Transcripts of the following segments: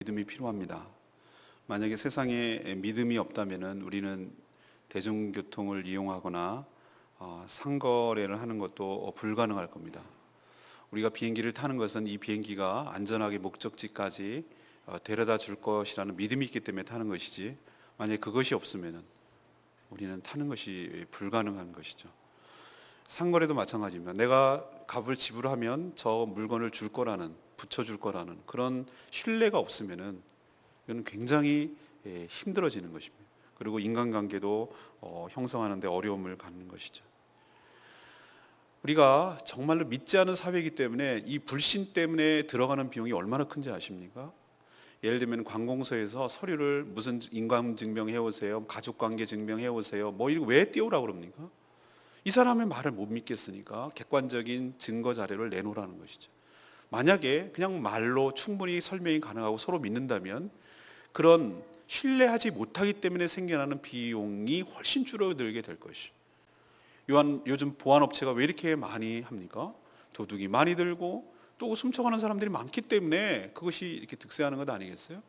믿음이 필요합니다. 만약에 세상에 믿음이 없다면 우리는 대중교통을 이용하거나 상거래를 하는 것도 불가능할 겁니다. 우리가 비행기를 타는 것은 이 비행기가 안전하게 목적지까지 데려다 줄 것이라는 믿음이 있기 때문에 타는 것이지, 만약에 그것이 없으면 우리는 타는 것이 불가능한 것이죠. 상거래도 마찬가지입니다. 내가 값을 지불하면 저 물건을 줄 거라는, 붙여줄 거라는 그런 신뢰가 없으면은 이건 굉장히 힘들어지는 것입니다. 그리고 인간관계도 형성하는 데 어려움을 갖는 것이죠. 우리가 정말로 믿지 않은 사회이기 때문에 이 불신 때문에 들어가는 비용이 얼마나 큰지 아십니까? 예를 들면 관공서에서 서류를 무슨 인감 증명해 오세요, 가족관계 증명해 오세요, 뭐 이거 왜 띄우라고 그럽니까? 이 사람의 말을 못 믿겠으니까 객관적인 증거 자료를 내놓으라는 것이죠. 만약에 그냥 말로 충분히 설명이 가능하고 서로 믿는다면 그런 신뢰하지 못하기 때문에 생겨나는 비용이 훨씬 줄어들게 될 것이죠. 요즘 보안업체가 왜 이렇게 많이 합니까? 도둑이 많이 들고 또 훔쳐가는 사람들이 많기 때문에 그것이 이렇게 득세하는 것 아니겠어요?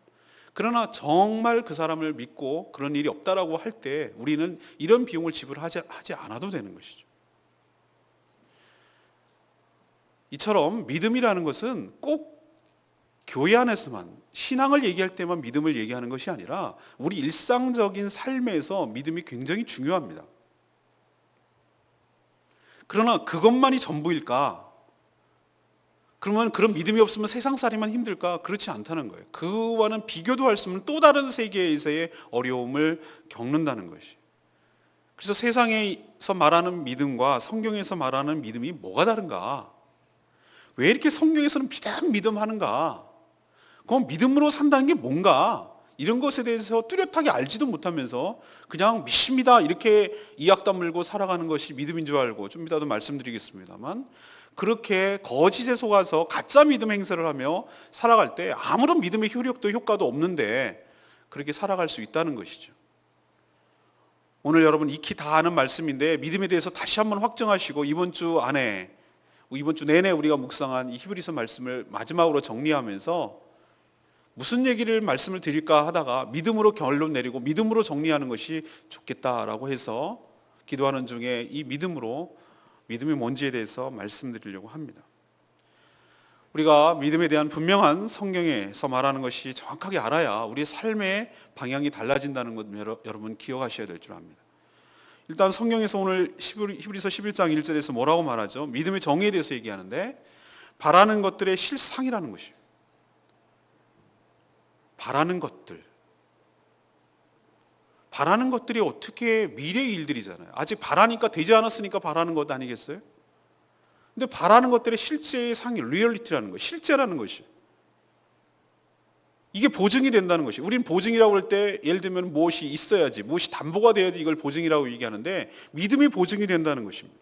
그러나 정말 그 사람을 믿고 그런 일이 없다라고 할 때 우리는 이런 비용을 지불하지 않아도 되는 것이죠. 이처럼 믿음이라는 것은 꼭 교회 안에서만, 신앙을 얘기할 때만 믿음을 얘기하는 것이 아니라 우리 일상적인 삶에서 믿음이 굉장히 중요합니다. 그러나 그것만이 전부일까? 그러면 그런 믿음이 없으면 세상살이만 힘들까? 그렇지 않다는 거예요. 그와는 비교도 할 수 없는 또 다른 세계에서의 어려움을 겪는다는 것이. 그래서 세상에서 말하는 믿음과 성경에서 말하는 믿음이 뭐가 다른가? 왜 이렇게 성경에서는 믿음 하는가? 그럼 믿음으로 산다는 게 뭔가? 이런 것에 대해서 뚜렷하게 알지도 못하면서 그냥 믿습니다 이렇게 이악 다물고 살아가는 것이 믿음인 줄 알고, 좀 이따도 말씀드리겠습니다만, 그렇게 거짓에 속아서 가짜 믿음 행세를 하며 살아갈 때 아무런 믿음의 효력도 효과도 없는데 그렇게 살아갈 수 있다는 것이죠. 오늘 여러분 익히 다 아는 말씀인데 믿음에 대해서 다시 한번 확정하시고 이번 주 내내 우리가 묵상한 이 히브리서 말씀을 마지막으로 정리하면서 무슨 말씀을 드릴까 하다가 믿음으로 결론 내리고 믿음으로 정리하는 것이 좋겠다라고 해서 기도하는 중에 이 믿음이 뭔지에 대해서 말씀드리려고 합니다. 우리가 믿음에 대한 분명한 성경에서 말하는 것이 정확하게 알아야 우리의 삶의 방향이 달라진다는 것 여러분 기억하셔야 될 줄 압니다. 일단 성경에서 오늘 히브리서 11장 1절에서 뭐라고 말하죠? 믿음의 정의에 대해서 얘기하는데 바라는 것들의 실상이라는 것이에요. 바라는 것들이 어떻게 미래의 일들이잖아요. 아직 바라니까 되지 않았으니까 바라는 것 아니겠어요? 근데 바라는 것들의 실제의 상이 리얼리티라는 거, 실제라는 것이, 이게 보증이 된다는 것이. 우리는 보증이라고 할 때 예를 들면 무엇이 있어야지, 무엇이 담보가 돼야지 이걸 보증이라고 얘기하는데 믿음이 보증이 된다는 것입니다.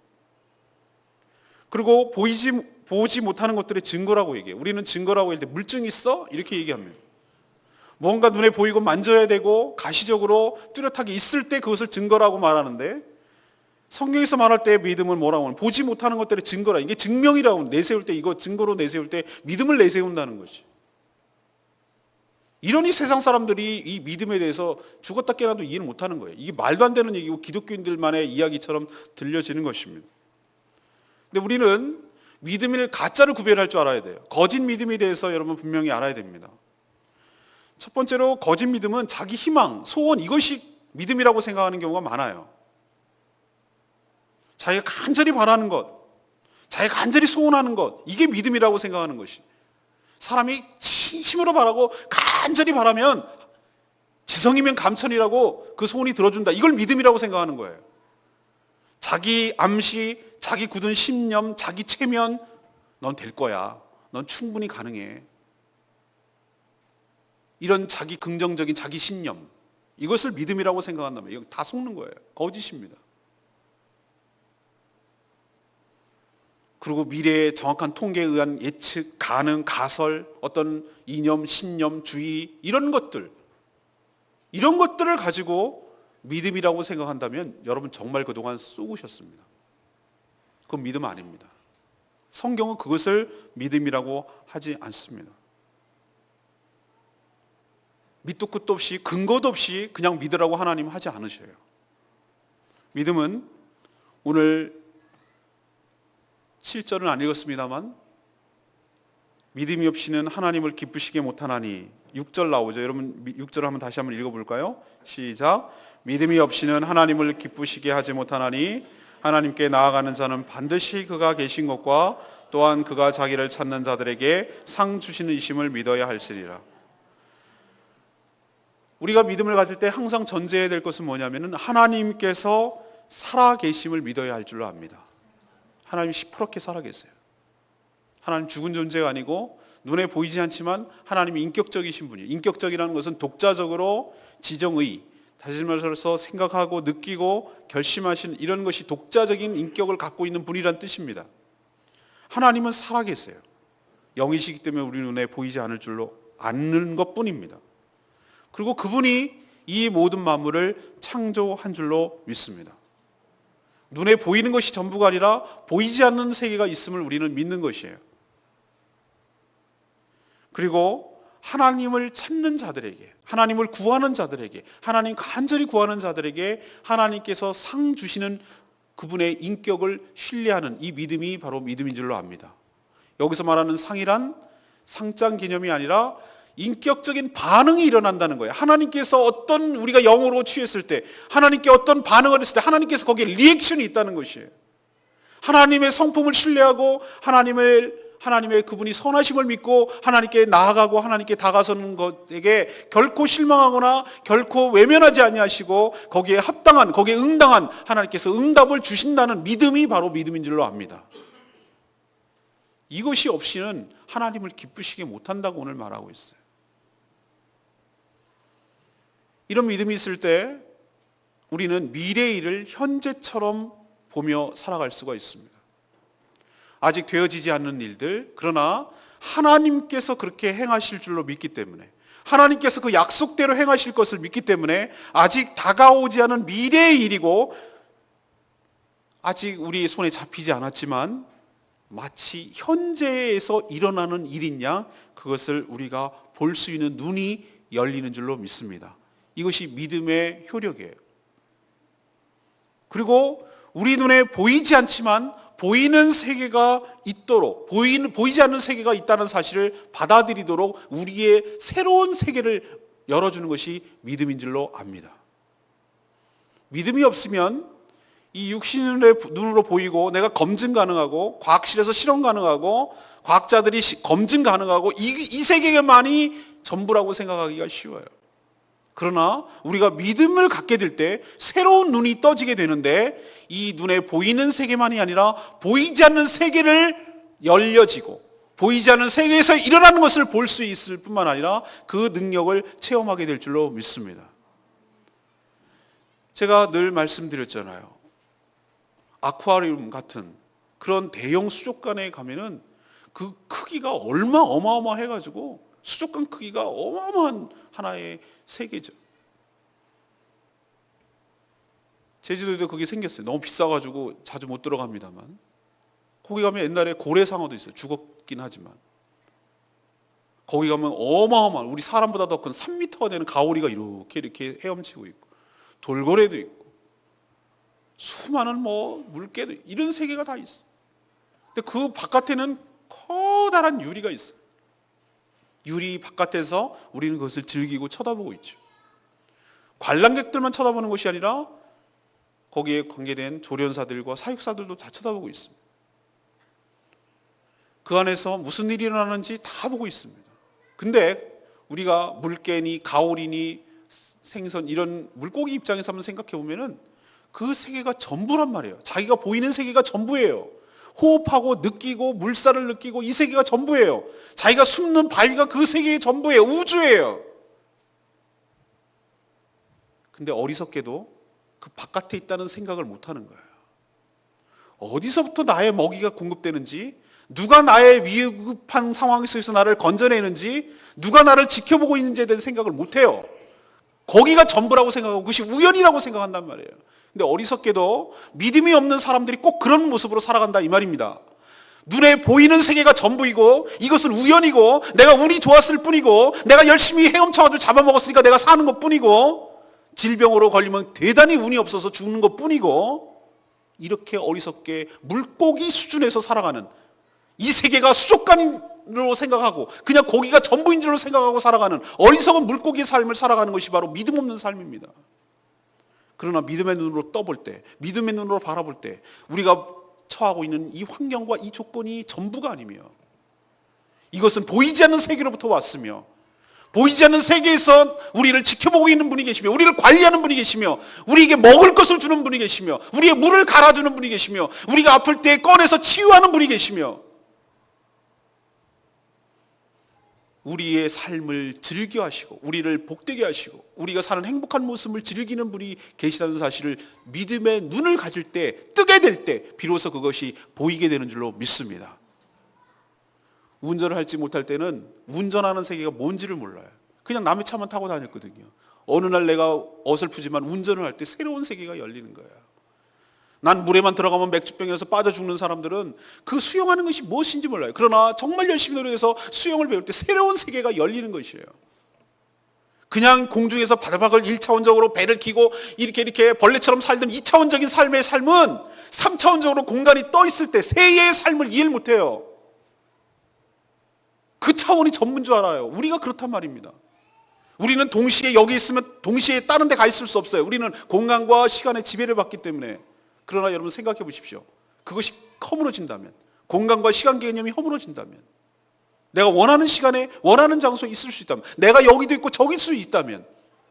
그리고 보지 못하는 것들의 증거라고 얘기해요. 우리는 증거라고 할 때 물증이 있어? 이렇게 얘기합니다. 뭔가 눈에 보이고 만져야 되고 가시적으로 뚜렷하게 있을 때 그것을 증거라고 말하는데, 성경에서 말할 때 믿음은 뭐라고 하면 보지 못하는 것들의 증거라, 이게 증명이라고 내세울 때, 이거 증거로 내세울 때 믿음을 내세운다는 거지. 이러니 세상 사람들이 이 믿음에 대해서 죽었다 깨어나도 이해를 못하는 거예요. 이게 말도 안 되는 얘기고 기독교인들만의 이야기처럼 들려지는 것입니다. 근데 우리는 믿음을 가짜를 구별할 줄 알아야 돼요. 거짓 믿음에 대해서 여러분 분명히 알아야 됩니다. 첫 번째로 거짓 믿음은 자기 희망, 소원, 이것이 믿음이라고 생각하는 경우가 많아요. 자기가 간절히 바라는 것, 자기가 간절히 소원하는 것, 이게 믿음이라고 생각하는 것이. 사람이 진심으로 바라고 간절히 바라면 지성이면 감천이라고 그 소원이 들어준다, 이걸 믿음이라고 생각하는 거예요. 자기 암시, 자기 굳은 신념, 자기 체면, 넌 될 거야, 넌 충분히 가능해, 이런 자기 긍정적인 자기 신념, 이것을 믿음이라고 생각한다면 이거 다 속는 거예요. 거짓입니다. 그리고 미래의 정확한 통계에 의한 예측, 가능, 가설, 어떤 이념, 신념, 주의, 이런 것들을 가지고 믿음이라고 생각한다면 여러분 정말 그동안 쏘으셨습니다. 그건 믿음 아닙니다. 성경은 그것을 믿음이라고 하지 않습니다. 밑도 끝도 없이 근거도 없이 그냥 믿으라고 하나님 하지 않으셔요. 믿음은 오늘 7절은 안 읽었습니다만 믿음이 없이는 하나님을 기쁘시게 못하나니 6절 나오죠. 여러분 6절 한번 다시 한번 읽어볼까요? 시작. 믿음이 없이는 하나님을 기쁘시게 하지 못하나니 하나님께 나아가는 자는 반드시 그가 계신 것과 또한 그가 자기를 찾는 자들에게 상 주시는 이심을 믿어야 할지니라. 우리가 믿음을 가질 때 항상 전제해야 될 것은 뭐냐면은 하나님께서 살아계심을 믿어야 할 줄로 압니다. 하나님 시퍼렇게 살아계세요. 하나님 죽은 존재가 아니고 눈에 보이지 않지만 하나님이 인격적이신 분이에요. 인격적이라는 것은 독자적으로 지정의, 다시 말해서 생각하고 느끼고 결심하신 이런 것이 독자적인 인격을 갖고 있는 분이란 뜻입니다. 하나님은 살아계세요. 영이시기 때문에 우리 눈에 보이지 않을 줄로 아는 것뿐입니다. 그리고 그분이 이 모든 만물을 창조한 줄로 믿습니다. 눈에 보이는 것이 전부가 아니라 보이지 않는 세계가 있음을 우리는 믿는 것이에요. 그리고 하나님을 찾는 자들에게, 하나님을 구하는 자들에게, 하나님 간절히 구하는 자들에게 하나님께서 상 주시는 그분의 인격을 신뢰하는 이 믿음이 바로 믿음인 줄로 압니다. 여기서 말하는 상이란 상장 개념이 아니라 인격적인 반응이 일어난다는 거예요. 하나님께서 어떤 우리가 영으로 취했을 때 하나님께 어떤 반응을 했을 때 하나님께서 거기에 리액션이 있다는 것이에요. 하나님의 성품을 신뢰하고 하나님의 그분이 선하심을 믿고 하나님께 나아가고 하나님께 다가서는 것에게 결코 실망하거나 결코 외면하지 아니하시고 거기에 합당한, 거기에 응당한 하나님께서 응답을 주신다는 믿음이 바로 믿음인 줄로 압니다. 이것이 없이는 하나님을 기쁘시게 못한다고 오늘 말하고 있어요. 이런 믿음이 있을 때 우리는 미래의 일을 현재처럼 보며 살아갈 수가 있습니다. 아직 되어지지 않는 일들, 그러나 하나님께서 그렇게 행하실 줄로 믿기 때문에, 하나님께서 그 약속대로 행하실 것을 믿기 때문에 아직 다가오지 않은 미래의 일이고 아직 우리 손에 잡히지 않았지만 마치 현재에서 일어나는 일인 양 그것을 우리가 볼 수 있는 눈이 열리는 줄로 믿습니다. 이것이 믿음의 효력이에요. 그리고 우리 눈에 보이지 않지만 보이는 세계가 있도록, 보이지 않는 세계가 있다는 사실을 받아들이도록 우리의 새로운 세계를 열어주는 것이 믿음인 줄로 압니다. 믿음이 없으면 이 육신의 눈으로 보이고 내가 검증 가능하고 과학실에서 실험 가능하고 과학자들이 검증 가능하고 이 세계만이 전부라고 생각하기가 쉬워요. 그러나 우리가 믿음을 갖게 될 때 새로운 눈이 떠지게 되는데 이 눈에 보이는 세계만이 아니라 보이지 않는 세계를 열려지고 보이지 않는 세계에서 일어나는 것을 볼 수 있을 뿐만 아니라 그 능력을 체험하게 될 줄로 믿습니다. 제가 늘 말씀드렸잖아요. 아쿠아리움 같은 그런 대형 수족관에 가면은 그 크기가 어마어마해가지고 수족관 크기가 어마어마한 하나의 세계죠. 제주도에도 그게 생겼어요. 너무 비싸가지고 자주 못 들어갑니다만 거기 가면 옛날에 고래상어도 있어요. 죽었긴 하지만 거기 가면 어마어마한 우리 사람보다 더 큰 3m가 되는 가오리가 이렇게 헤엄치고 있고 돌고래도 있고 수많은 물개도 이런 세계가 다 있어요. 근데 그 바깥에는 커다란 유리가 있어요. 유리 바깥에서 우리는 그것을 즐기고 쳐다보고 있죠. 관람객들만 쳐다보는 것이 아니라 거기에 관계된 조련사들과 사육사들도 다 쳐다보고 있습니다. 그 안에서 무슨 일이 일어나는지 다 보고 있습니다. 근데 우리가 물개니 가오리니 생선 이런 물고기 입장에서 한번 생각해 보면은 그 세계가 전부란 말이에요. 자기가 보이는 세계가 전부예요. 호흡하고 느끼고 물살을 느끼고 이 세계가 전부예요. 자기가 숨는 바위가 그 세계의 전부예요. 우주예요. 근데 어리석게도 그 바깥에 있다는 생각을 못하는 거예요. 어디서부터 나의 먹이가 공급되는지, 누가 나의 위급한 상황 속에서 나를 건져내는지, 누가 나를 지켜보고 있는지에 대한 생각을 못해요. 거기가 전부라고 생각하고 그것이 우연이라고 생각한단 말이에요. 근데 어리석게도 믿음이 없는 사람들이 꼭 그런 모습으로 살아간다 이 말입니다. 눈에 보이는 세계가 전부이고 이것은 우연이고 내가 운이 좋았을 뿐이고 내가 열심히 헤엄쳐가지고 잡아먹었으니까 내가 사는 것 뿐이고 질병으로 걸리면 대단히 운이 없어서 죽는 것 뿐이고 이렇게 어리석게 물고기 수준에서 살아가는 이 세계가 수족관으로 생각하고 그냥 고기가 전부인 줄로 생각하고 살아가는 어리석은 물고기의 삶을 살아가는 것이 바로 믿음 없는 삶입니다. 그러나 믿음의 눈으로 떠볼 때, 믿음의 눈으로 바라볼 때 우리가 처하고 있는 이 환경과 이 조건이 전부가 아니며 이것은 보이지 않는 세계로부터 왔으며 보이지 않는 세계에서 우리를 지켜보고 있는 분이 계시며 우리를 관리하는 분이 계시며 우리에게 먹을 것을 주는 분이 계시며 우리의 물을 갈아주는 분이 계시며 우리가 아플 때 꺼내서 치유하는 분이 계시며 우리의 삶을 즐겨 하시고 우리를 복되게 하시고 우리가 사는 행복한 모습을 즐기는 분이 계시다는 사실을 믿음의 눈을 가질 때 뜨게 될 때 비로소 그것이 보이게 되는 줄로 믿습니다. 운전을 할지 못할 때는 운전하는 세계가 뭔지를 몰라요. 그냥 남의 차만 타고 다녔거든요. 어느 날 내가 어설프지만 운전을 할 때 새로운 세계가 열리는 거예요. 난 물에만 들어가면 맥주병에서 빠져 죽는 사람들은 그 수영하는 것이 무엇인지 몰라요. 그러나 정말 열심히 노력해서 수영을 배울 때 새로운 세계가 열리는 것이에요. 그냥 공중에서 바글바글 1차원적으로 배를 기고 이렇게 벌레처럼 살던 2차원적인 삶의 삶은 3차원적으로 공간이 떠 있을 때 새의 삶을 이해를 못해요. 그 차원이 전부인 줄 알아요. 우리가 그렇단 말입니다. 우리는 동시에 여기 있으면 동시에 다른 데 가 있을 수 없어요. 우리는 공간과 시간의 지배를 받기 때문에. 그러나 여러분 생각해 보십시오. 그것이 허물어진다면, 공간과 시간 개념이 허물어진다면, 내가 원하는 시간에 원하는 장소에 있을 수 있다면, 내가 여기도 있고 저기 수 있다면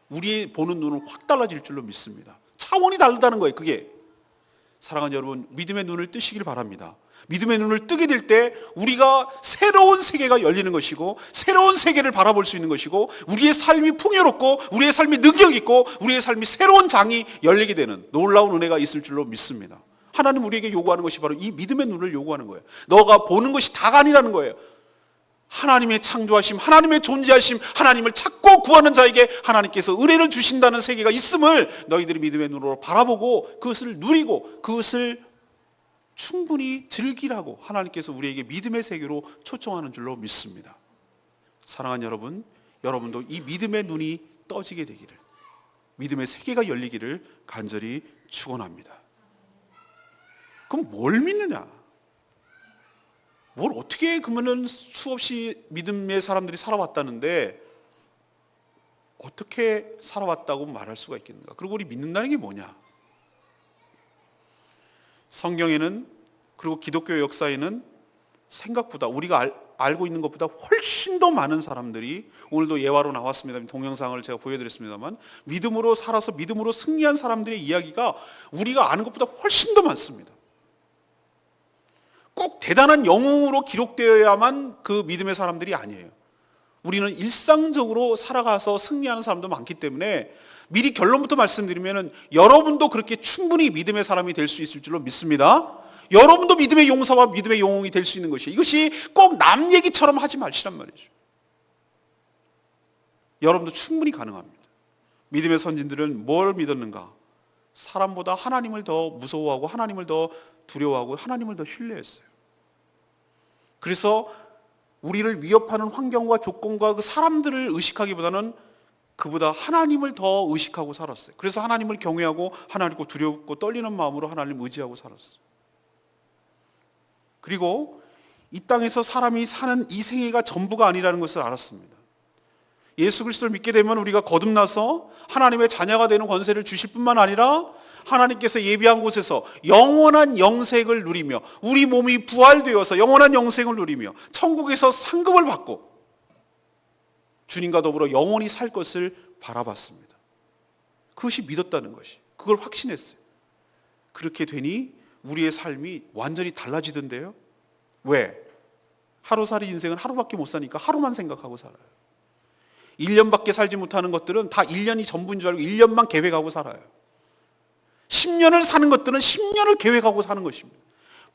우리의 보는 눈은 확 달라질 줄로 믿습니다. 차원이 다르다는 거예요. 그게. 사랑하는 여러분, 믿음의 눈을 뜨시길 바랍니다. 믿음의 눈을 뜨게 될 때 우리가 새로운 세계가 열리는 것이고 새로운 세계를 바라볼 수 있는 것이고 우리의 삶이 풍요롭고 우리의 삶이 능력 있고 우리의 삶이 새로운 장이 열리게 되는 놀라운 은혜가 있을 줄로 믿습니다. 하나님 우리에게 요구하는 것이 바로 이 믿음의 눈을 요구하는 거예요. 너가 보는 것이 다가 아니라는 거예요. 하나님의 창조하심, 하나님의 존재하심, 하나님을 찾고 구하는 자에게 하나님께서 은혜를 주신다는 세계가 있음을 너희들이 믿음의 눈으로 바라보고 그것을 누리고 그것을 충분히 즐기라고 하나님께서 우리에게 믿음의 세계로 초청하는 줄로 믿습니다. 사랑하는 여러분, 여러분도 이 믿음의 눈이 떠지게 되기를, 믿음의 세계가 열리기를 간절히 축원합니다. 그럼 뭘 믿느냐? 뭘 어떻게 그러면은 수없이 믿음의 사람들이 살아왔다는데 어떻게 살아왔다고 말할 수가 있겠는가? 그리고 우리 믿는다는 게 뭐냐? 성경에는 그리고 기독교 역사에는 생각보다 우리가 알고 있는 것보다 훨씬 더 많은 사람들이 오늘도 예화로 나왔습니다. 동영상을 제가 보여드렸습니다만 믿음으로 살아서 믿음으로 승리한 사람들의 이야기가 우리가 아는 것보다 훨씬 더 많습니다. 꼭 대단한 영웅으로 기록되어야만 그 믿음의 사람들이 아니에요. 우리는 일상적으로 살아가서 승리하는 사람도 많기 때문에 미리 결론부터 말씀드리면 여러분도 그렇게 충분히 믿음의 사람이 될 수 있을 줄로 믿습니다. 여러분도 믿음의 용사와 믿음의 영웅이 될 수 있는 것이에요. 이것이 꼭 남 얘기처럼 하지 마시란 말이죠. 여러분도 충분히 가능합니다. 믿음의 선진들은 뭘 믿었는가? 사람보다 하나님을 더 무서워하고 하나님을 더 두려워하고 하나님을 더 신뢰했어요. 그래서 우리를 위협하는 환경과 조건과 그 사람들을 의식하기보다는 그보다 하나님을 더 의식하고 살았어요. 그래서 하나님을 경외하고 하나님을 두렵고 떨리는 마음으로 하나님을 의지하고 살았어요. 그리고 이 땅에서 사람이 사는 이 생애가 전부가 아니라는 것을 알았습니다. 예수 그리스도를 믿게 되면 우리가 거듭나서 하나님의 자녀가 되는 권세를 주실 뿐만 아니라 하나님께서 예비한 곳에서 영원한 영생을 누리며 우리 몸이 부활되어서 영원한 영생을 누리며 천국에서 상급을 받고 주님과 더불어 영원히 살 것을 바라봤습니다. 그것이 믿었다는 것이, 그걸 확신했어요. 그렇게 되니 우리의 삶이 완전히 달라지던데요. 왜? 하루살이 인생은 하루밖에 못 사니까 하루만 생각하고 살아요. 1년밖에 살지 못하는 것들은 다 1년이 전부인 줄 알고 1년만 계획하고 살아요. 10년을 사는 것들은 10년을 계획하고 사는 것입니다.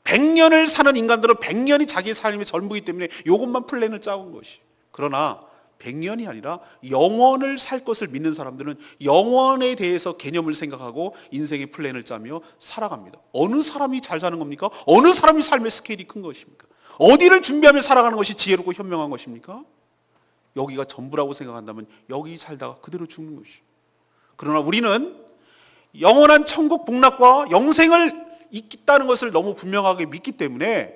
100년을 사는 인간들은 100년이 자기의 삶의 전부이기 때문에 이것만 플랜을 짜온 것이. 그러나 100년이 아니라 영원을 살 것을 믿는 사람들은 영원에 대해서 개념을 생각하고 인생의 플랜을 짜며 살아갑니다. 어느 사람이 잘 사는 겁니까? 어느 사람이 삶의 스케일이 큰 것입니까? 어디를 준비하며 살아가는 것이 지혜롭고 현명한 것입니까? 여기가 전부라고 생각한다면 여기 살다가 그대로 죽는 것이죠. 그러나 우리는 영원한 천국 복락과 영생을 있다는 것을 너무 분명하게 믿기 때문에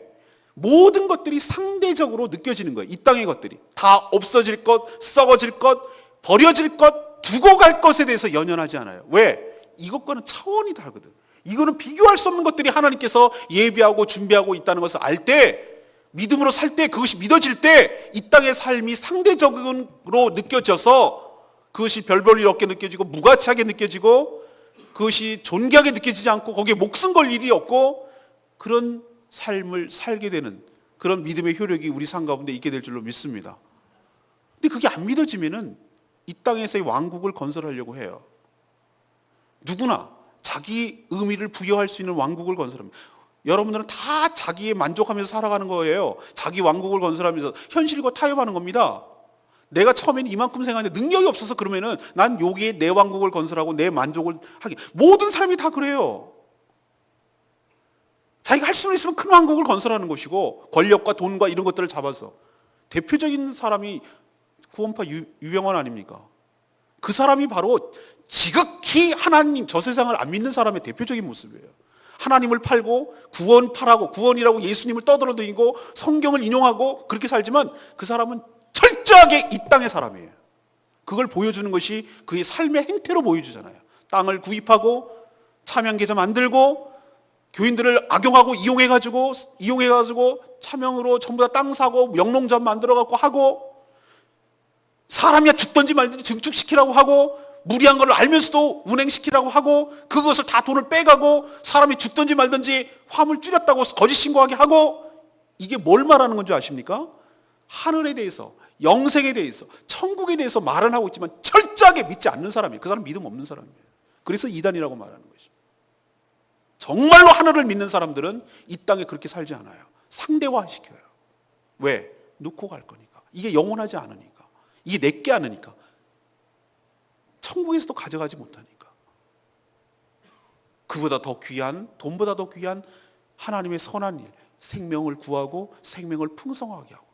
모든 것들이 상대적으로 느껴지는 거예요. 이 땅의 것들이 다 없어질 것, 썩어질 것, 버려질 것, 두고 갈 것에 대해서 연연하지 않아요. 왜? 이것과는 차원이 다르거든. 이거는 비교할 수 없는 것들이 하나님께서 예비하고 준비하고 있다는 것을 알 때, 믿음으로 살 때, 그것이 믿어질 때 이 땅의 삶이 상대적으로 느껴져서 그것이 별 볼 일 없게 느껴지고 무가치하게 느껴지고 그것이 존귀하게 느껴지지 않고 거기에 목숨 걸 일이 없고 그런 삶을 살게 되는 그런 믿음의 효력이 우리 삶 가운데 있게 될 줄로 믿습니다. 근데 그게 안 믿어지면은 이 땅에서의 왕국을 건설하려고 해요. 누구나 자기 의미를 부여할 수 있는 왕국을 건설합니다. 여러분들은 다 자기에 만족하면서 살아가는 거예요. 자기 왕국을 건설하면서 현실과 타협하는 겁니다. 내가 처음에는 이만큼 생각하는데 능력이 없어서 그러면은 난 여기에 내 왕국을 건설하고 내 만족을 하기. 모든 사람이 다 그래요. 자기가 할 수는 있으면 큰 왕국을 건설하는 것이고 권력과 돈과 이런 것들을 잡아서 대표적인 사람이 구원파 유병원 아닙니까? 그 사람이 바로 지극히 하나님 저 세상을 안 믿는 사람의 대표적인 모습이에요. 하나님을 팔고 구원이라고 예수님을 떠들어다니고 성경을 인용하고 그렇게 살지만 그 사람은 철저하게 이 땅의 사람이에요. 그걸 보여주는 것이 그의 삶의 행태로 보여주잖아요. 땅을 구입하고 차명계좌 만들고 교인들을 악용하고 이용해가지고 차명으로 전부 다 땅 사고 영농전 만들어갖고 하고 사람이야 죽든지 말든지 증축시키라고 하고 무리한 걸 알면서도 운행시키라고 하고 그것을 다 돈을 빼가고 사람이 죽든지 말든지 화물 줄였다고 거짓 신고하게 하고 이게 뭘 말하는 건지 아십니까? 하늘에 대해서 영생에 대해서 천국에 대해서 말은 하고 있지만 철저하게 믿지 않는 사람이에요. 그 사람 믿음 없는 사람이에요. 그래서 이단이라고 말하는 거죠. 정말로 하늘을 믿는 사람들은 이 땅에 그렇게 살지 않아요. 상대화시켜요. 왜? 놓고 갈 거니까. 이게 영원하지 않으니까. 이게 내게 않으니까. 천국에서도 가져가지 못하니까. 그보다 더 귀한, 돈보다 더 귀한 하나님의 선한 일, 생명을 구하고 생명을 풍성하게 하고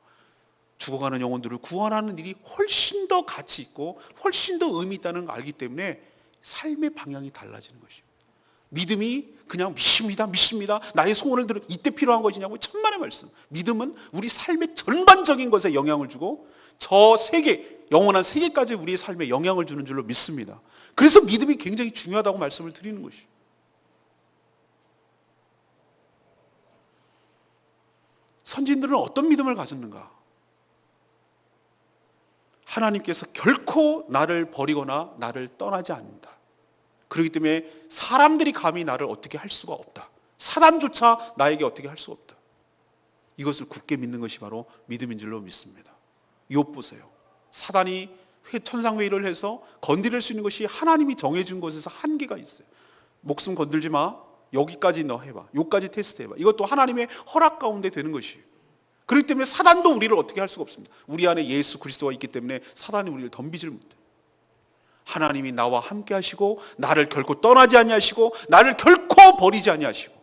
죽어가는 영혼들을 구원하는 일이 훨씬 더 가치 있고 훨씬 더 의미 있다는 걸 알기 때문에 삶의 방향이 달라지는 것입니다. 믿음이 그냥 믿습니다. 나의 소원을 들어 이때 필요한 것이냐고 천만의 말씀. 믿음은 우리 삶의 전반적인 것에 영향을 주고 저 세계, 영원한 세계까지 우리의 삶에 영향을 주는 줄로 믿습니다. 그래서 믿음이 굉장히 중요하다고 말씀을 드리는 것이에요. 선진들은 어떤 믿음을 가졌는가? 하나님께서 결코 나를 버리거나 나를 떠나지 않는다. 그렇기 때문에 사람들이 감히 나를 어떻게 할 수가 없다. 사단조차 나에게 어떻게 할 수가 없다. 이것을 굳게 믿는 것이 바로 믿음인 줄로 믿습니다. 욥 보세요. 사단이 천상회의를 해서 건드릴 수 있는 것이 하나님이 정해준 것에서 한계가 있어요. 목숨 건들지 마. 여기까지 너 해봐. 여기까지 테스트해봐. 이것도 하나님의 허락 가운데 되는 것이에요. 그렇기 때문에 사단도 우리를 어떻게 할 수가 없습니다. 우리 안에 예수 그리스도가 있기 때문에 사단이 우리를 덤비질 못해요. 하나님이 나와 함께 하시고 나를 결코 떠나지 아니하시고 나를 결코 버리지 아니하시고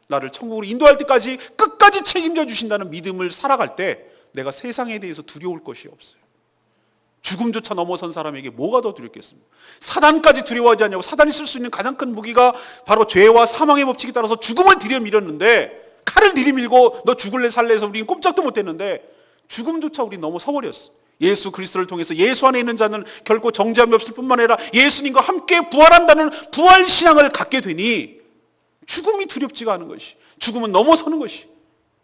나를 천국으로 인도할 때까지 끝까지 책임져 주신다는 믿음을 살아갈 때 내가 세상에 대해서 두려울 것이 없어요. 죽음조차 넘어선 사람에게 뭐가 더 두렵겠습니까? 사단까지 두려워하지 않냐고. 사단이 쓸 수 있는 가장 큰 무기가 바로 죄와 사망의 법칙에 따라서 죽음을 들이밀었는데 칼을 들이밀고 너 죽을래 살래 해서 우리는 꼼짝도 못했는데 죽음조차 우리 넘어서버렸어. 예수 그리스도를 통해서 예수 안에 있는 자는 결코 정죄함이 없을 뿐만 아니라 예수님과 함께 부활한다는 부활신앙을 갖게 되니 죽음이 두렵지가 않은 것이, 죽음은 넘어서는 것이,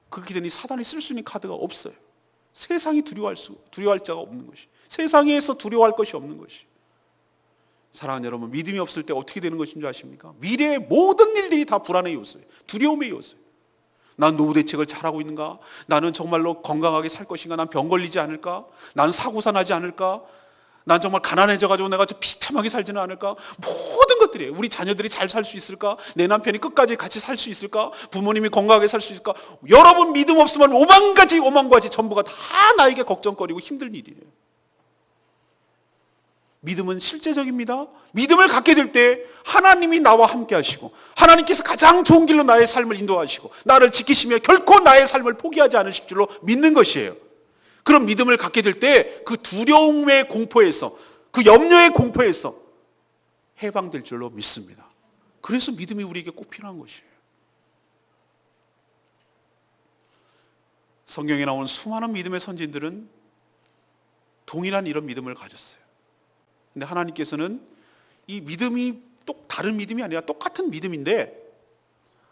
그렇게 되니 사단이 쓸 수 있는 카드가 없어요. 세상이 두려워할 자가 없는 것이, 세상에서 두려워할 것이 없는 것이. 사랑하는 여러분, 믿음이 없을 때 어떻게 되는 것인 줄 아십니까? 미래의 모든 일들이 다 불안의 요소예요. 두려움의 요소예요. 난 노후 대책을 잘하고 있는가? 나는 정말로 건강하게 살 것인가? 난 병 걸리지 않을까? 나는 사고사 나지 않을까? 난 정말 가난해져가지고 내가 비참하게 살지는 않을까? 모든 것들이에요. 우리 자녀들이 잘 살 수 있을까? 내 남편이 끝까지 같이 살 수 있을까? 부모님이 건강하게 살 수 있을까? 여러분 믿음 없으면 오만 가지 전부가 다 나에게 걱정거리고 힘든 일이에요. 믿음은 실제적입니다. 믿음을 갖게 될 때 하나님이 나와 함께 하시고 하나님께서 가장 좋은 길로 나의 삶을 인도하시고 나를 지키시며 결코 나의 삶을 포기하지 않으실 줄로 믿는 것이에요. 그런 믿음을 갖게 될 때 그 두려움의 공포에서, 그 염려의 공포에서 해방될 줄로 믿습니다. 그래서 믿음이 우리에게 꼭 필요한 것이에요. 성경에 나온 수많은 믿음의 선진들은 동일한 이런 믿음을 가졌어요. 근데 하나님께서는 이 믿음이 또 다른 믿음이 아니라 똑같은 믿음인데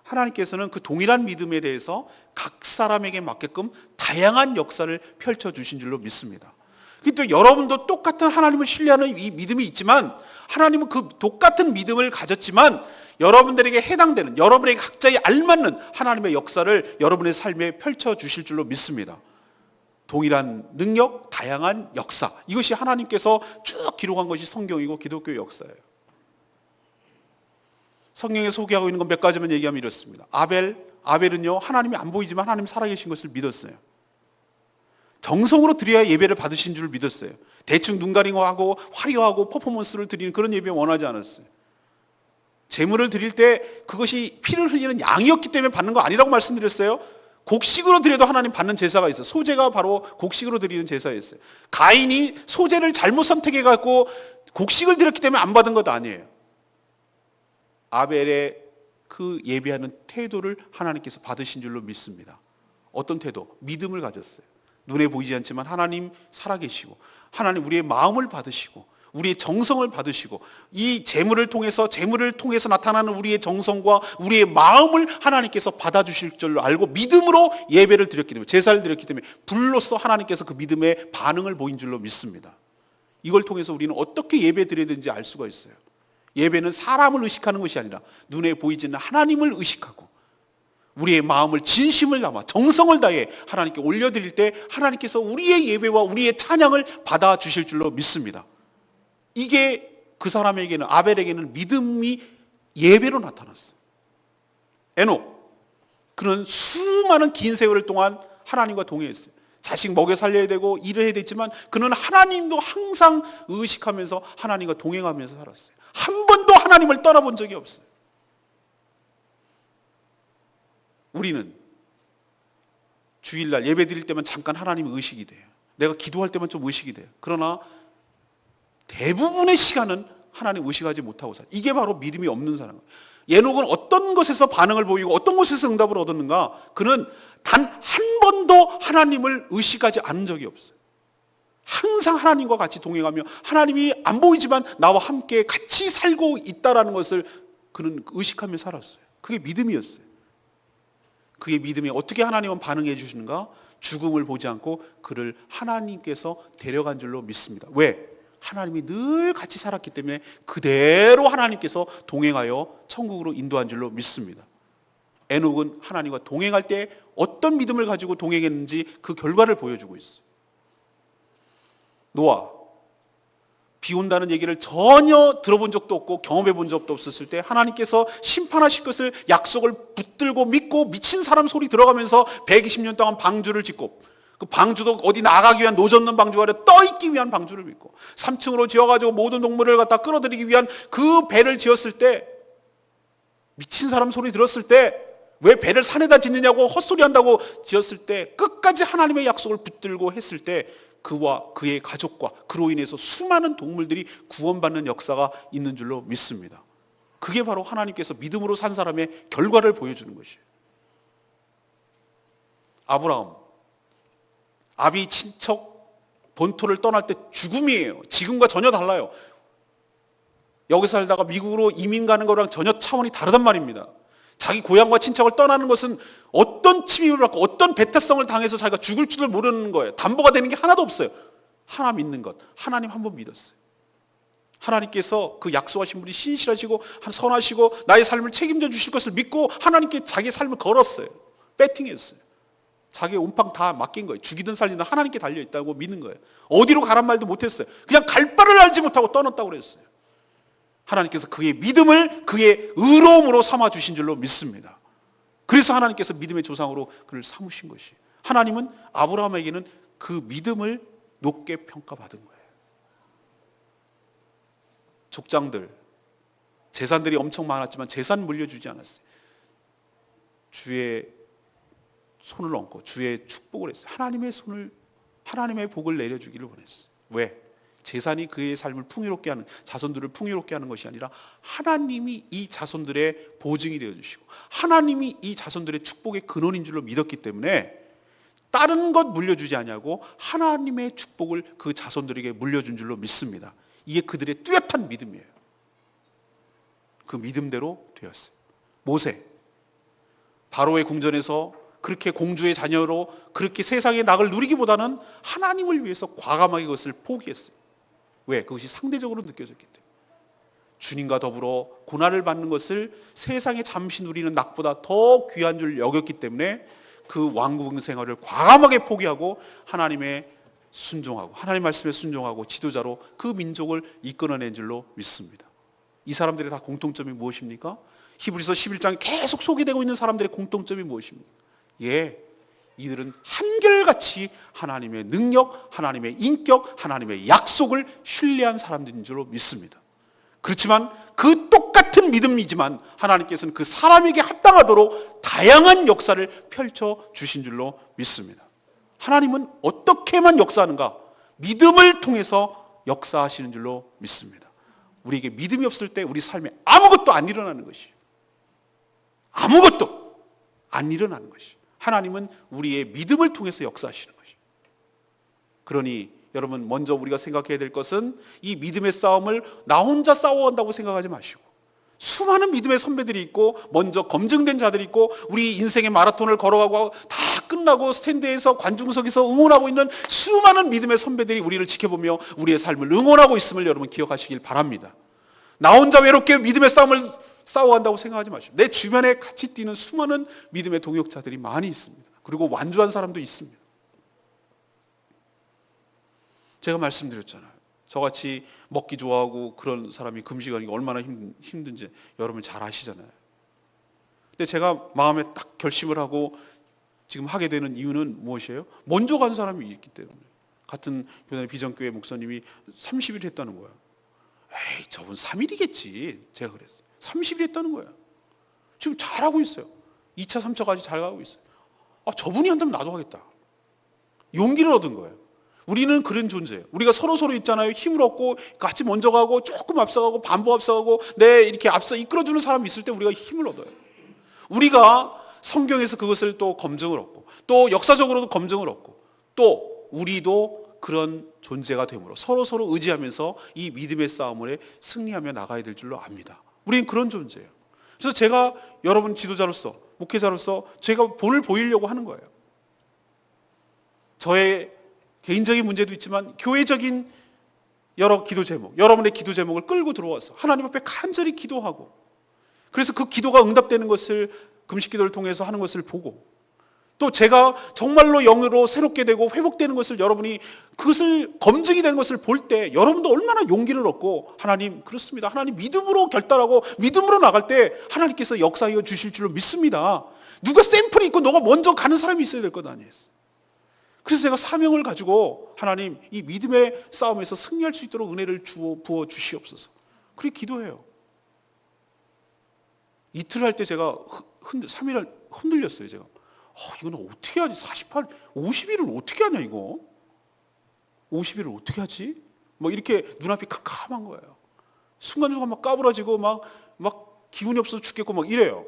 하나님께서는 그 동일한 믿음에 대해서 각 사람에게 맞게끔 다양한 역사를 펼쳐주신 줄로 믿습니다. 또 여러분도 똑같은 하나님을 신뢰하는 이 믿음이 있지만 하나님은 그 똑같은 믿음을 가졌지만 여러분들에게 해당되는, 여러분에게 각자에 알맞는 하나님의 역사를 여러분의 삶에 펼쳐주실 줄로 믿습니다. 동일한 능력, 다양한 역사, 이것이 하나님께서 쭉 기록한 것이 성경이고 기독교 역사예요. 성경에 소개하고 있는 건 몇 가지만 얘기하면 이렇습니다. 아벨은요, 하나님이 안 보이지만 하나님 살아계신 것을 믿었어요. 정성으로 드려야 예배를 받으신 줄 믿었어요. 대충 눈 가리고 하고 화려하고 퍼포먼스를 드리는 그런 예배 원하지 않았어요. 제물을 드릴 때 그것이 피를 흘리는 양이었기 때문에 받는 거 아니라고 말씀드렸어요. 곡식으로 드려도 하나님 받는 제사가 있어요. 소제가 바로 곡식으로 드리는 제사였어요. 가인이 소제를 잘못 선택해갖고 곡식을 드렸기 때문에 안 받은 것도 아니에요. 아벨의 그 예배하는 태도를 하나님께서 받으신 줄로 믿습니다. 어떤 태도? 믿음을 가졌어요. 눈에 보이지 않지만 하나님 살아계시고 하나님 우리의 마음을 받으시고 우리의 정성을 받으시고 이 제물을 통해서 나타나는 우리의 정성과 우리의 마음을 하나님께서 받아주실 줄 알고 믿음으로 예배를 드렸기 때문에, 제사를 드렸기 때문에 불로써 하나님께서 그 믿음의 반응을 보인 줄로 믿습니다. 이걸 통해서 우리는 어떻게 예배 드려야 되는지 알 수가 있어요. 예배는 사람을 의식하는 것이 아니라 눈에 보이지 않는 하나님을 의식하고 우리의 마음을 진심을 담아 정성을 다해 하나님께 올려드릴 때 하나님께서 우리의 예배와 우리의 찬양을 받아주실 줄로 믿습니다. 이게 그 사람에게는, 아벨에게는 믿음이 예배로 나타났어요. 에녹, 그는 수많은 긴 세월 동안 하나님과 동행했어요. 자식 먹여 살려야 되고 일을 해야 되지만 그는 하나님도 항상 의식하면서 하나님과 동행하면서 살았어요. 한 번도 하나님을 떠나본 적이 없어요. 우리는 주일날 예배 드릴 때만 잠깐 하나님 의식이 돼요. 내가 기도할 때만 좀 의식이 돼요. 그러나 대부분의 시간은 하나님 의식하지 못하고 살아요. 이게 바로 믿음이 없는 사람이에요. 에녹은 어떤 것에서 반응을 보이고 어떤 것에서 응답을 얻었는가? 그는 단 한 번도 하나님을 의식하지 않은 적이 없어요. 항상 하나님과 같이 동행하며 하나님이 안 보이지만 나와 함께 같이 살고 있다는 것을 그는 의식하며 살았어요. 그게 믿음이었어요. 그의 믿음이 어떻게 하나님은 반응해 주시는가? 죽음을 보지 않고 그를 하나님께서 데려간 줄로 믿습니다. 왜? 하나님이 늘 같이 살았기 때문에 그대로 하나님께서 동행하여 천국으로 인도한 줄로 믿습니다. 에녹은 하나님과 동행할 때 어떤 믿음을 가지고 동행했는지 그 결과를 보여주고 있어요. 노아, 비 온다는 얘기를 전혀 들어본 적도 없고 경험해 본 적도 없었을 때 하나님께서 심판하실 것을 약속을 붙들고 믿고 미친 사람 소리 들어가면서 120년 동안 방주를 짓고 그 방주도 어디 나가기 위한 노 젓는 방주가 아니라 떠 있기 위한 방주를 믿고 3층으로 지어가지고 모든 동물을 갖다 끌어들이기 위한 그 배를 지었을 때 미친 사람 소리 들었을 때 왜 배를 산에다 짓느냐고 헛소리 한다고 지었을 때 끝까지 하나님의 약속을 붙들고 했을 때 그와 그의 가족과 그로 인해서 수많은 동물들이 구원받는 역사가 있는 줄로 믿습니다. 그게 바로 하나님께서 믿음으로 산 사람의 결과를 보여주는 것이에요. 아브라함, 아비 친척 본토를 떠날 때 죽음이에요. 지금과 전혀 달라요. 여기 살다가 미국으로 이민 가는 거랑 전혀 차원이 다르단 말입니다. 자기 고향과 친척을 떠나는 것은 어떤 침입을 받고 어떤 배타성을 당해서 자기가 죽을 줄을 모르는 거예요. 담보가 되는 게 하나도 없어요. 하나 믿는 것. 하나님 한 번 믿었어요. 하나님께서 그 약속하신 분이 신실하시고 선하시고 나의 삶을 책임져 주실 것을 믿고 하나님께 자기의 삶을 걸었어요. 배팅했어요. 자기의 온팡 다 맡긴 거예요. 죽이든 살리든 하나님께 달려있다고 믿는 거예요. 어디로 가란 말도 못했어요. 그냥 갈 바를 알지 못하고 떠났다고 그랬어요. 하나님께서 그의 믿음을 그의 의로움으로 삼아주신 줄로 믿습니다. 그래서 하나님께서 믿음의 조상으로 그를 삼으신 것이에요. 하나님은 아브라함에게는 그 믿음을 높게 평가받은 거예요. 족장들 재산들이 엄청 많았지만 재산 물려주지 않았어요. 주의 손을 얹고 주의 축복을 했어요. 하나님의 복을 내려주기를 원했어요. 왜? 재산이 그의 삶을 풍요롭게 하는, 자손들을 풍요롭게 하는 것이 아니라 하나님이 이 자손들의 보증이 되어주시고 하나님이 이 자손들의 축복의 근원인 줄로 믿었기 때문에 다른 것 물려주지 아니하고 하나님의 축복을 그 자손들에게 물려준 줄로 믿습니다. 이게 그들의 뚜렷한 믿음이에요. 그 믿음대로 되었어요. 모세, 바로의 궁전에서 그렇게 공주의 자녀로 그렇게 세상의 낙을 누리기보다는 하나님을 위해서 과감하게 그것을 포기했어요. 왜? 그것이 상대적으로 느껴졌기 때문에. 주님과 더불어 고난을 받는 것을 세상에 잠시 누리는 낙보다 더 귀한 줄 여겼기 때문에 그 왕궁 생활을 과감하게 포기하고 하나님의 순종하고 하나님 말씀에 순종하고 지도자로 그 민족을 이끌어낸 줄로 믿습니다. 이 사람들의 다 공통점이 무엇입니까? 히브리서 11장에 계속 소개되고 있는 사람들의 공통점이 무엇입니까? 이들은 한결같이 하나님의 능력, 하나님의 인격, 하나님의 약속을 신뢰한 사람들인 줄로 믿습니다. 그렇지만 그 똑같은 믿음이지만 하나님께서는 그 사람에게 합당하도록 다양한 역사를 펼쳐 주신 줄로 믿습니다. 하나님은 어떻게만 역사하는가? 믿음을 통해서 역사하시는 줄로 믿습니다. 우리에게 믿음이 없을 때 우리 삶에 아무것도 안 일어나는 것이에요. 아무것도 안 일어나는 것이에요. 하나님은 우리의 믿음을 통해서 역사하시는 것이에요. 그러니 여러분, 먼저 우리가 생각해야 될 것은 이 믿음의 싸움을 나 혼자 싸워간다고 생각하지 마시고 수많은 믿음의 선배들이 있고 먼저 검증된 자들이 있고 우리 인생의 마라톤을 걸어가고 다 끝나고 스탠드에서 관중석에서 응원하고 있는 수많은 믿음의 선배들이 우리를 지켜보며 우리의 삶을 응원하고 있음을 여러분 기억하시길 바랍니다. 나 혼자 외롭게 믿음의 싸움을 싸워간다고 생각하지 마시고 내 주변에 같이 뛰는 수많은 믿음의 동역자들이 많이 있습니다. 그리고 완주한 사람도 있습니다. 제가 말씀드렸잖아요. 저같이 먹기 좋아하고 그런 사람이 금식하는 게 얼마나 힘든지 여러분 잘 아시잖아요. 근데 제가 마음에 딱 결심을 하고 지금 하게 되는 이유는 무엇이에요? 먼저 간 사람이 있기 때문에. 같은 교단의 비전교회 목사님이 30일 했다는 거야. 에이, 저분 3일이겠지. 제가 그랬어요. 30일 했다는 거야. 지금 잘하고 있어요. 2차, 3차까지 잘 가고 있어요. 저분이 한다면 나도 하겠다. 용기를 얻은 거예요. 우리는 그런 존재예요. 우리가 서로 있잖아요. 힘을 얻고 같이 먼저 가고 조금 앞서가고 반복 앞서가고 이렇게 앞서 이끌어주는 사람이 있을 때 우리가 힘을 얻어요. 우리가 성경에서 그것을 또 검증을 얻고 또 역사적으로도 검증을 얻고 또 우리도 그런 존재가 되므로 서로 의지하면서 이 믿음의 싸움을 승리하며 나가야 될 줄로 압니다. 우리는 그런 존재예요. 그래서 제가 여러분 지도자로서 목회자로서 제가 본을 보이려고 하는 거예요. 저의 개인적인 문제도 있지만 교회적인 여러 기도 제목, 여러분의 기도 제목을 끌고 들어와서 하나님 앞에 간절히 기도하고 그래서 그 기도가 응답되는 것을 금식 기도를 통해서 하는 것을 보고 또 제가 정말로 영으로 새롭게 되고 회복되는 것을 여러분이 그것을 검증이 되는 것을 볼 때 여러분도 얼마나 용기를 얻고 하나님 그렇습니다. 하나님 믿음으로 결단하고 믿음으로 나갈 때 하나님께서 역사하여 주실 줄로 믿습니다. 누가 샘플이 있고 너가 먼저 가는 사람이 있어야 될 것 아니에요. 그래서 제가 사명을 가지고 하나님 이 믿음의 싸움에서 승리할 수 있도록 은혜를 부어 주시옵소서. 그렇게 기도해요. 이틀 할 때 제가 3일을 흔들렸어요. 제가 이거는 어떻게 하지? 50일을 어떻게 하냐 이거? 50일을 어떻게 하지? 이렇게 눈앞이 캄캄한 거예요. 순간순간 막 까부러지고 막 기운이 없어서 죽겠고 막 이래요.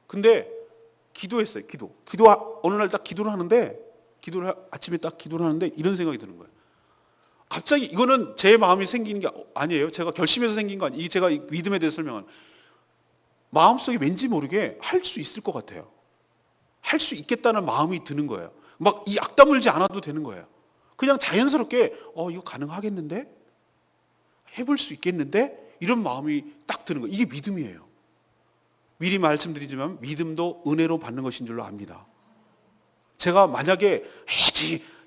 근데 기도했어요. 어느 날 딱 기도를 하는데 아침에 딱 기도를 하는데 이런 생각이 드는 거예요. 갑자기 이거는 제 마음이 생긴 게 아니에요. 제가 결심해서 생긴 거 아니에요. 제가 믿음에 대해 설명한 마음속에 왠지 모르게 할 수 있을 것 같아요. 할 수 있겠다는 마음이 드는 거예요. 막 이 악다물지 않아도 되는 거예요. 그냥 자연스럽게 이거 가능하겠는데? 해볼 수 있겠는데? 이런 마음이 딱 드는 거예요. 이게 믿음이에요. 미리 말씀드리지만 믿음도 은혜로 받는 것인 줄로 압니다. 제가 만약에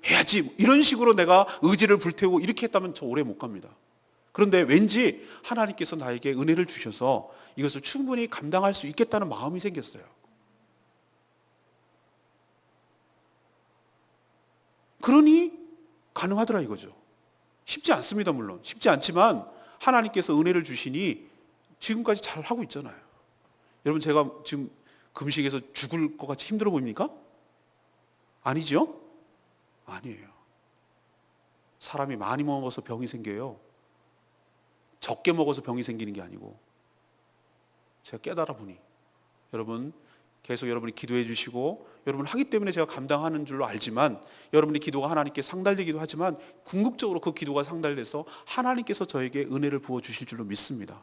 해야지 이런 식으로 내가 의지를 불태우고 이렇게 했다면 저 오래 못 갑니다. 그런데 왠지 하나님께서 나에게 은혜를 주셔서 이것을 충분히 감당할 수 있겠다는 마음이 생겼어요. 그러니 가능하더라 이거죠. 쉽지 않습니다. 물론 쉽지 않지만 하나님께서 은혜를 주시니 지금까지 잘 하고 있잖아요. 여러분, 제가 지금 금식에서 죽을 것 같이 힘들어 보입니까? 아니죠? 아니에요. 사람이 많이 먹어서 병이 생겨요. 적게 먹어서 병이 생기는 게 아니고, 제가 깨달아 보니 여러분 계속 여러분이 기도해 주시고 여러분 하기 때문에 제가 감당하는 줄로 알지만, 여러분의 기도가 하나님께 상달되기도 하지만 궁극적으로 그 기도가 상달돼서 하나님께서 저에게 은혜를 부어 주실 줄로 믿습니다.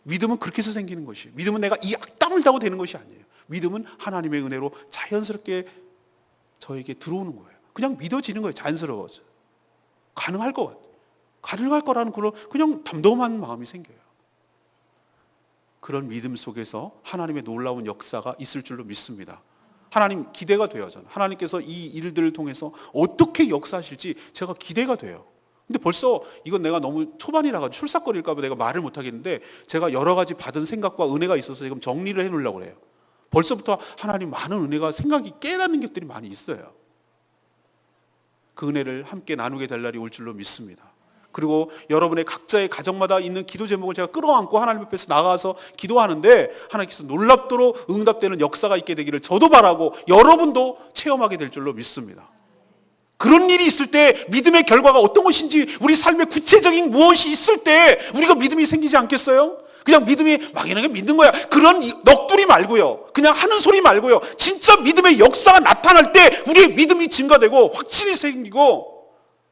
믿음은 그렇게 해서 생기는 것이에요. 믿음은 내가 이 악담을 다고 되는 것이 아니에요. 믿음은 하나님의 은혜로 자연스럽게 저에게 들어오는 거예요. 그냥 믿어지는 거예요. 자연스러워져. 가능할 것 같아요. 가능할 거라는 그냥 담담한 마음이 생겨요. 그런 믿음 속에서 하나님의 놀라운 역사가 있을 줄로 믿습니다. 하나님 기대가 돼요. 저는 하나님께서 이 일들을 통해서 어떻게 역사하실지 제가 기대가 돼요. 근데 벌써 이건 내가 너무 초반이라 가지고 출삭거릴까 봐 내가 말을 못 하겠는데, 제가 여러 가지 받은 생각과 은혜가 있어서 지금 정리를 해 놓으려고 그래요. 벌써부터 하나님 많은 은혜가 생각이 깨라는 것들이 많이 있어요. 그 은혜를 함께 나누게 될 날이 올 줄로 믿습니다. 그리고 여러분의 각자의 가정마다 있는 기도 제목을 제가 끌어안고 하나님 앞에서 나가서 기도하는데, 하나님께서 놀랍도록 응답되는 역사가 있게 되기를 저도 바라고 여러분도 체험하게 될 줄로 믿습니다. 그런 일이 있을 때 믿음의 결과가 어떤 것인지, 우리 삶의 구체적인 무엇이 있을 때 우리가 믿음이 생기지 않겠어요? 그냥 믿음이 막연하게 믿는 거야, 그런 넋두리 말고요, 그냥 하는 소리 말고요, 진짜 믿음의 역사가 나타날 때 우리의 믿음이 증가되고 확신이 생기고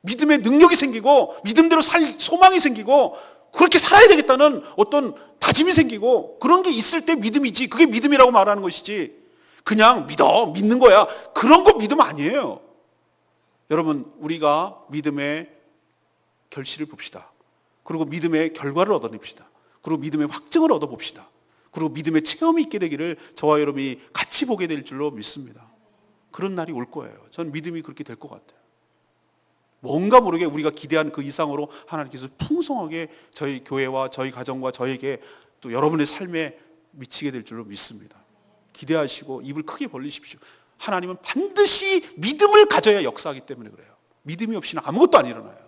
믿음의 능력이 생기고 믿음대로 살 소망이 생기고 그렇게 살아야 되겠다는 어떤 다짐이 생기고, 그런 게 있을 때 믿음이지, 그게 믿음이라고 말하는 것이지 그냥 믿는 거야, 그런 거 믿음 아니에요. 여러분, 우리가 믿음의 결실을 봅시다. 그리고 믿음의 결과를 얻어냅시다. 그리고 믿음의 확증을 얻어봅시다. 그리고 믿음의 체험이 있게 되기를 저와 여러분이 같이 보게 될 줄로 믿습니다. 그런 날이 올 거예요. 전 믿음이 그렇게 될 것 같아요. 뭔가 모르게 우리가 기대한 그 이상으로 하나님께서 풍성하게 저희 교회와 저희 가정과 저에게 또 여러분의 삶에 미치게 될 줄로 믿습니다. 기대하시고 입을 크게 벌리십시오. 하나님은 반드시 믿음을 가져야 역사하기 때문에 그래요. 믿음이 없이는 아무것도 안 일어나요.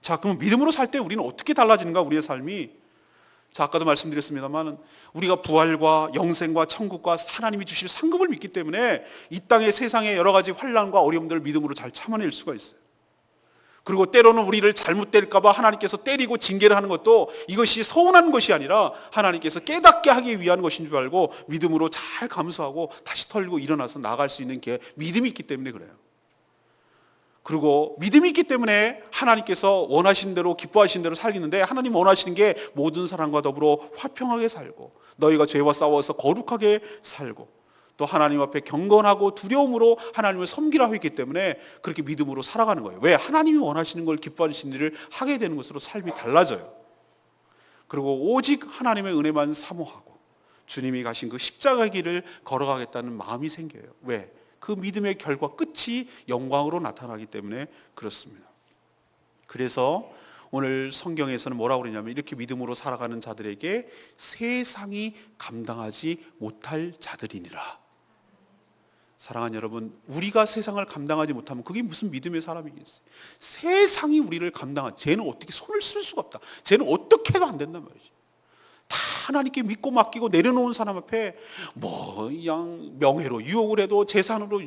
자, 그럼 믿음으로 살 때 우리는 어떻게 달라지는가, 우리의 삶이? 자, 아까도 말씀드렸습니다만 우리가 부활과 영생과 천국과 하나님이 주실 상급을 믿기 때문에 이 땅의 세상의 여러 가지 환난과 어려움들을 믿음으로 잘 참아낼 수가 있어요. 그리고 때로는 우리를 잘못될까 봐 하나님께서 때리고 징계를 하는 것도 이것이 서운한 것이 아니라 하나님께서 깨닫게 하기 위한 것인 줄 알고 믿음으로 잘 감수하고 다시 털고 일어나서 나아갈 수 있는 게 믿음이 있기 때문에 그래요. 그리고 믿음이 있기 때문에 하나님께서 원하시는 대로 기뻐하시는 대로 살기는데, 하나님 원하시는 게 모든 사람과 더불어 화평하게 살고 너희가 죄와 싸워서 거룩하게 살고 또 하나님 앞에 경건하고 두려움으로 하나님을 섬기라 했기 때문에 그렇게 믿음으로 살아가는 거예요. 왜? 하나님이 원하시는 걸 기뻐하시는 일을 하게 되는 것으로 삶이 달라져요. 그리고 오직 하나님의 은혜만 사모하고 주님이 가신 그 십자가 길을 걸어가겠다는 마음이 생겨요. 왜? 그 믿음의 결과 끝이 영광으로 나타나기 때문에 그렇습니다. 그래서 오늘 성경에서는 뭐라고 그러냐면, 이렇게 믿음으로 살아가는 자들에게 세상이 감당하지 못할 자들이니라. 사랑하는 여러분, 우리가 세상을 감당하지 못하면 그게 무슨 믿음의 사람이겠어요? 세상이 우리를 쟤는 어떻게 손을 쓸 수가 없다, 쟤는 어떻게 해도 안 된단 말이죠. 다 하나님께 믿고 맡기고 내려놓은 사람 앞에 그냥 명예로 유혹을 해도, 재산으로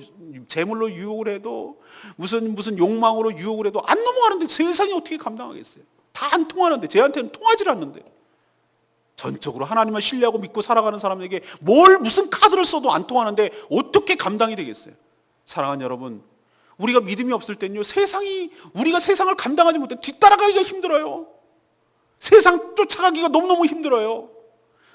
재물로 유혹을 해도, 무슨 욕망으로 유혹을 해도 안 넘어가는데 세상이 어떻게 감당하겠어요? 다 안 통하는데, 쟤한테는 통하질 않는데. 전적으로 하나님을 신뢰하고 믿고 살아가는 사람에게 무슨 카드를 써도 안 통하는데 어떻게 감당이 되겠어요? 사랑하는 여러분, 우리가 믿음이 없을 때는요, 우리가 세상을 감당하지 못해 뒤따라가기가 힘들어요. 세상 쫓아가기가 너무너무 힘들어요.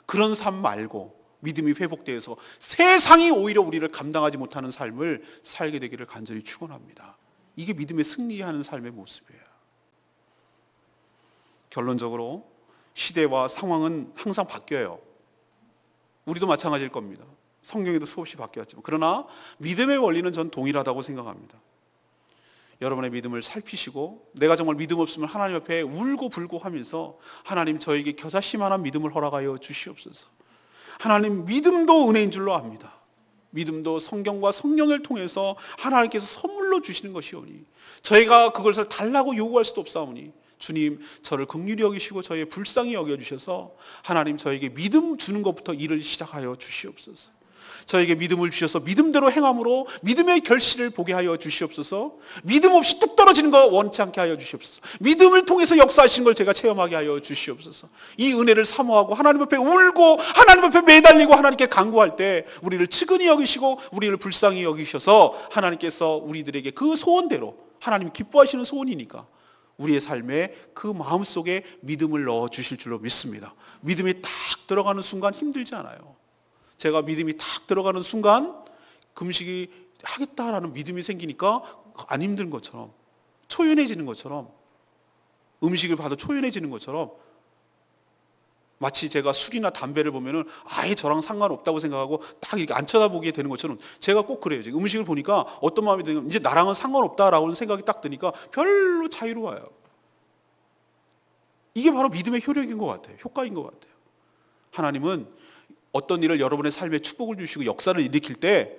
그런 삶 말고 믿음이 회복되어서 세상이 오히려 우리를 감당하지 못하는 삶을 살게 되기를 간절히 축원합니다. 이게 믿음의 승리하는 삶의 모습이에요. 결론적으로 시대와 상황은 항상 바뀌어요. 우리도 마찬가지일 겁니다. 성경에도 수없이 바뀌었지만, 그러나 믿음의 원리는 전 동일하다고 생각합니다. 여러분의 믿음을 살피시고, 내가 정말 믿음 없으면 하나님 앞에 울고 불고 하면서, 하나님 저에게 겨자씨만한 믿음을 허락하여 주시옵소서. 하나님, 믿음도 은혜인 줄로 압니다. 믿음도 성경과 성령을 통해서 하나님께서 선물로 주시는 것이오니 저희가 그것을 달라고 요구할 수도 없사오니 주님, 저를 긍휼히 여기시고 저의 불쌍히 여겨주셔서 하나님 저에게 믿음 주는 것부터 일을 시작하여 주시옵소서. 저에게 믿음을 주셔서 믿음대로 행함으로 믿음의 결실을 보게 하여 주시옵소서. 믿음 없이 뚝 떨어지는 거 원치 않게 하여 주시옵소서. 믿음을 통해서 역사하시는 걸 제가 체험하게 하여 주시옵소서. 이 은혜를 사모하고 하나님 앞에 울고 하나님 앞에 매달리고 하나님께 간구할 때 우리를 측은히 여기시고 우리를 불쌍히 여기셔서 하나님께서 우리들에게 그 소원대로, 하나님이 기뻐하시는 소원이니까 우리의 삶에 그 마음속에 믿음을 넣어 주실 줄로 믿습니다. 믿음이 딱 들어가는 순간 힘들지 않아요. 제가 믿음이 딱 들어가는 순간 금식이 하겠다라는 믿음이 생기니까 안 힘든 것처럼, 초연해지는 것처럼, 음식을 봐도 초연해지는 것처럼, 마치 제가 술이나 담배를 보면은 아예 저랑 상관없다고 생각하고 딱 이렇게 안 쳐다보게 되는 것처럼 제가 꼭 그래요. 음식을 보니까 어떤 마음이 드는, 이제 나랑은 상관없다라고 생각이 딱 드니까 별로 자유로워요. 이게 바로 믿음의 효력인 것 같아요. 효과인 것 같아요. 하나님은 어떤 일을 여러분의 삶에 축복을 주시고 역사를 일으킬 때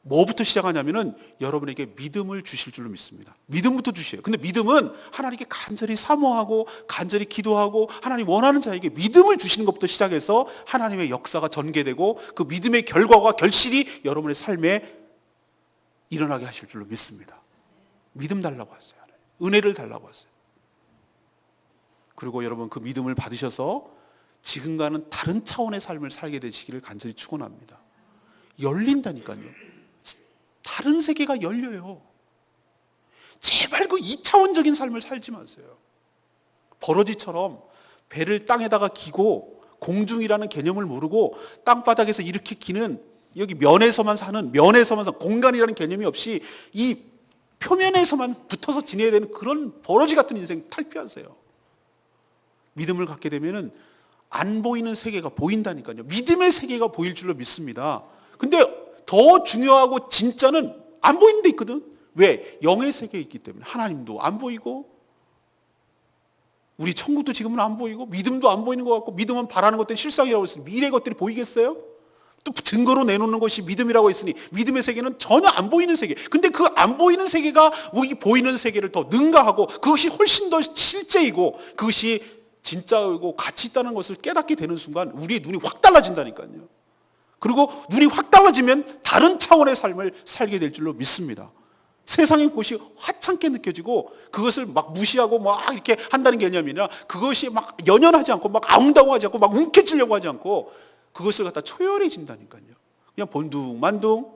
뭐부터 시작하냐면은 여러분에게 믿음을 주실 줄로 믿습니다. 믿음부터 주셔요. 근데 믿음은 하나님께 간절히 사모하고 간절히 기도하고 하나님 원하는 자에게 믿음을 주시는 것부터 시작해서 하나님의 역사가 전개되고 그 믿음의 결과와 결실이 여러분의 삶에 일어나게 하실 줄로 믿습니다. 믿음 달라고 하세요. 은혜를 달라고 하세요. 그리고 여러분 그 믿음을 받으셔서 지금과는 다른 차원의 삶을 살게 되시기를 간절히 축원합니다. 열린다니까요. 다른 세계가 열려요. 제발 그 2차원적인 삶을 살지 마세요. 버러지처럼 배를 땅에다가 기고 공중이라는 개념을 모르고 땅바닥에서 이렇게 기는, 여기 면에서만 사는 공간이라는 개념이 없이 이 표면에서만 붙어서 지내야 되는 그런 버러지 같은 인생 탈피하세요. 믿음을 갖게 되면은 안 보이는 세계가 보인다니까요. 믿음의 세계가 보일 줄로 믿습니다. 근데 더 중요하고 진짜는 안 보이는 데 있거든. 왜? 영의 세계에 있기 때문에. 하나님도 안 보이고 우리 천국도 지금은 안 보이고 믿음도 안 보이는 것 같고, 믿음은 바라는 것들이 실상이라고 했으니 미래의 것들이 보이겠어요? 또 증거로 내놓는 것이 믿음이라고 했으니 믿음의 세계는 전혀 안 보이는 세계. 근데 그 안 보이는 세계가 우리 보이는 세계를 더 능가하고 그것이 훨씬 더 실제이고 그것이 진짜이고 가치 있다는 것을 깨닫게 되는 순간 우리의 눈이 확 달라진다니까요. 그리고 눈이 확 달라지면 다른 차원의 삶을 살게 될 줄로 믿습니다. 세상의 것이 화창게 느껴지고 그것을 막 무시하고 막 이렇게 한다는 개념이 아니라 그것이 막 연연하지 않고 막 아웅다웅하지 않고 막 움켜쥐려고 하지 않고 그것을 갖다 초연해진다니까요. 그냥 본둥만둥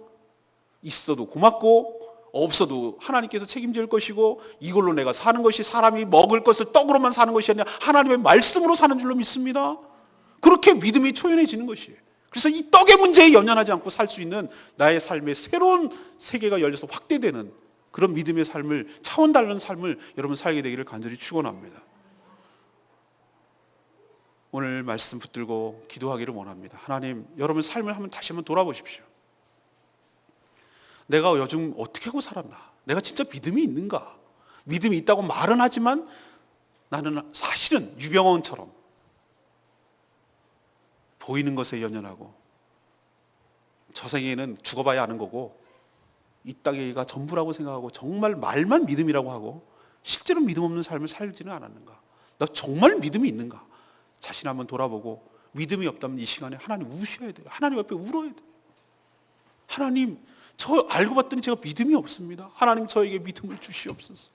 있어도 고맙고 없어도 하나님께서 책임질 것이고 이걸로 내가 사는 것이 사람이 먹을 것을 떡으로만 사는 것이 아니라 하나님의 말씀으로 사는 줄로 믿습니다. 그렇게 믿음이 초연해지는 것이에요. 그래서 이 떡의 문제에 연연하지 않고 살 수 있는 나의 삶의 새로운 세계가 열려서 확대되는 그런 믿음의 삶을, 차원 다른 삶을 여러분 살게 되기를 간절히 축원합니다. 오늘 말씀 붙들고 기도하기를 원합니다. 하나님, 여러분 삶을 다시 한번 돌아보십시오. 내가 요즘 어떻게 하고 살았나? 내가 진짜 믿음이 있는가? 믿음이 있다고 말은 하지만 나는 사실은 유병원처럼 보이는 것에 연연하고 저 세계에는 죽어봐야 아는 거고 이 땅에가 전부라고 생각하고 정말 말만 믿음이라고 하고 실제로 믿음 없는 삶을 살지는 않았는가? 나 정말 믿음이 있는가? 자신 한번 돌아보고 믿음이 없다면 이 시간에 하나님 우셔야 돼요. 하나님 앞에 울어야 돼요. 하나님, 저 알고 봤더니 제가 믿음이 없습니다. 하나님, 저에게 믿음을 주시옵소서.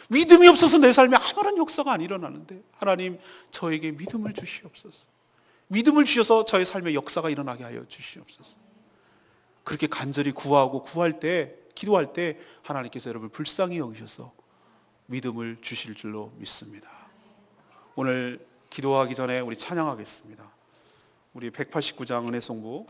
믿음이 없어서 내 삶에 아무런 역사가 안 일어나는데 하나님, 저에게 믿음을 주시옵소서. 믿음을 주셔서 저의 삶에 역사가 일어나게 하여 주시옵소서. 그렇게 간절히 구하고 구할 때, 기도할 때 하나님께서 여러분을 불쌍히 여기셔서 믿음을 주실 줄로 믿습니다. 오늘 기도하기 전에 우리 찬양하겠습니다. 우리 189장 은혜송부